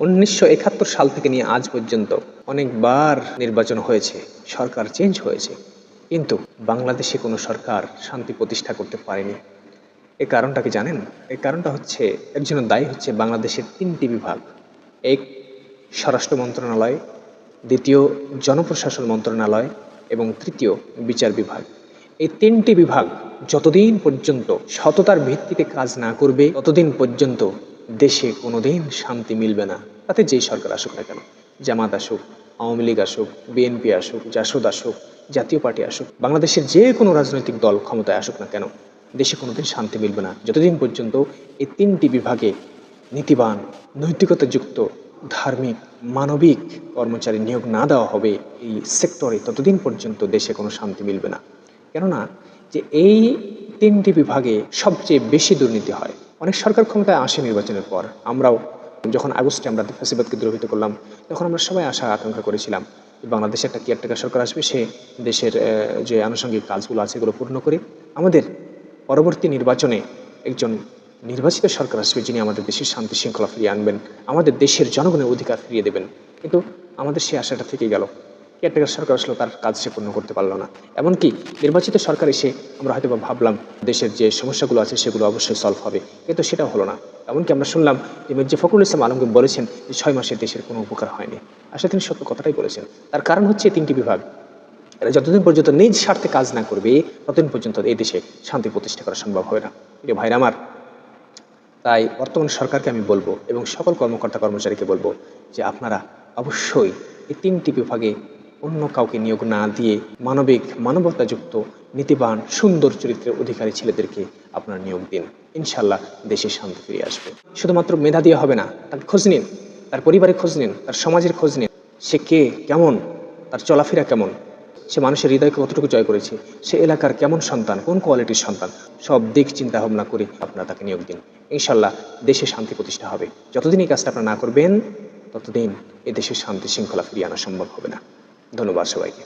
1971 সাল থেকে নিয়ে আজ পর্যন্ত অনেকবার নির্বাচন হয়েছে, সরকার চেঞ্জ হয়েছে, কিন্তু বাংলাদেশে কোনো সরকার শান্তি প্রতিষ্ঠা করতে পারেনি। এর কারণটা কি জানেন? এর কারণটা হচ্ছে, এর জন্য দায়ী হচ্ছে বাংলাদেশের 3টি বিভাগ। এক, স্বরাষ্ট্র মন্ত্রণালয়; দ্বিতীয়, জনপ্রশাসন মন্ত্রণালয়; এবং তৃতীয়, বিচার বিভাগ। এই 3টি বিভাগ যতদিন পর্যন্ত সততার ভিত্তিতে কাজ না করবে, ততদিন পর্যন্ত দেশে কোনোদিন শান্তি মিলবে না। তাতে যেই সরকার আসুক না কেন, জামাত আসুক, আওয়ামী লীগ আসুক, বিএনপি আসুক, জাসদ আসুক, জাতীয় পার্টি আসুক, বাংলাদেশের যে কোনো রাজনৈতিক দল ক্ষমতায় আসুক না কেন, দেশে কোনোদিন শান্তি মিলবে না যতদিন পর্যন্ত এই 3টি বিভাগে নীতিবান, নৈতিকতাযুক্ত, ধার্মিক, মানবিক কর্মচারী নিয়োগ না দেওয়া হবে এই সেক্টরে, ততদিন পর্যন্ত দেশে কোনো শান্তি মিলবে না। কেননা যে এই 3টি বিভাগে সবচেয়ে বেশি দুর্নীতি হয়। অনেক সরকার ক্ষমতায় আসে নির্বাচনের পর। আমরাও যখন আগস্টে আমরা ফ্যাসিবাদকে দ্রোহিত করলাম, তখন আমরা সবাই আশা আকাঙ্ক্ষা করেছিলাম বাংলাদেশে একটা কেয়ারটেকার সরকার আসবে, সে দেশের যে আনুষঙ্গিক কাজগুলো আছে এগুলো পূর্ণ করে আমাদের পরবর্তী নির্বাচনে একজন নির্বাচিত সরকার আসবে, যিনি আমাদের দেশের শান্তি শৃঙ্খলা ফিরিয়ে আনবেন, আমাদের দেশের জনগণের অধিকার ফিরিয়ে দেবেন। কিন্তু আমাদের সেই আশাটা থেকে গেল। কেয়ারটেকার সরকার আসলে তার কাজ সে পূর্ণ করতে পারলো না। এমনকি নির্বাচিত সরকার এসে আমরা হয়তো ভাবলাম দেশের যে সমস্যাগুলো আছে সেগুলো অবশ্যই সলভ হবে, কিন্তু সেটাও হলো না। এমনকি আমরা শুনলাম যে মির্জা ফখরুল ইসলাম আলমগীর বলেছেন যে 6 মাসে দেশের কোনো উপকার হয়নি। আসলে তিনি সত্য কথাটাই বলেছেন। তার কারণ হচ্ছে 3টি বিভাগ, এরা যতদিন পর্যন্ত নিজ স্বার্থে কাজ না করবে, ততদিন পর্যন্ত এই দেশে শান্তি প্রতিষ্ঠা করা সম্ভব হবে না। প্রিয় ভাইরা আমার, তাই বর্তমান সরকারকে আমি বলবো এবং সকল কর্মকর্তা কর্মচারীকে বলবো যে আপনারা অবশ্যই এই 3টি বিভাগে অন্য কাউকে নিয়োগ না দিয়ে মানবিক, মানবতাযুক্ত, নীতিবান, সুন্দর চরিত্রের অধিকারী ছেলেদেরকে আপনারা নিয়োগ দিন। ইনশাল্লাহ দেশে শান্তি ফিরে আসবে। শুধুমাত্র মেধা দিয়ে হবে না, তার খোঁজ নিন, তার পরিবারের খোঁজ নিন, তার সমাজের খোঁজ নিন। সে কে, কেমন, তার চলাফেরা কেমন, সে মানুষের হৃদয়কে কতটুকু জয় করেছে, সে এলাকার কেমন সন্তান, কোন কোয়ালিটির সন্তান, সব দিক চিন্তা ভাবনা করে আপনারা তাকে নিয়োগ দিন। ইনশাল্লাহ দেশে শান্তি প্রতিষ্ঠা হবে। যতদিন এই কাজটা আপনারা না করবেন, ততদিন এ দেশের শান্তি শৃঙ্খলা ফিরিয়ে আনা সম্ভব হবে না। ধন্যবাদ সবাইকে।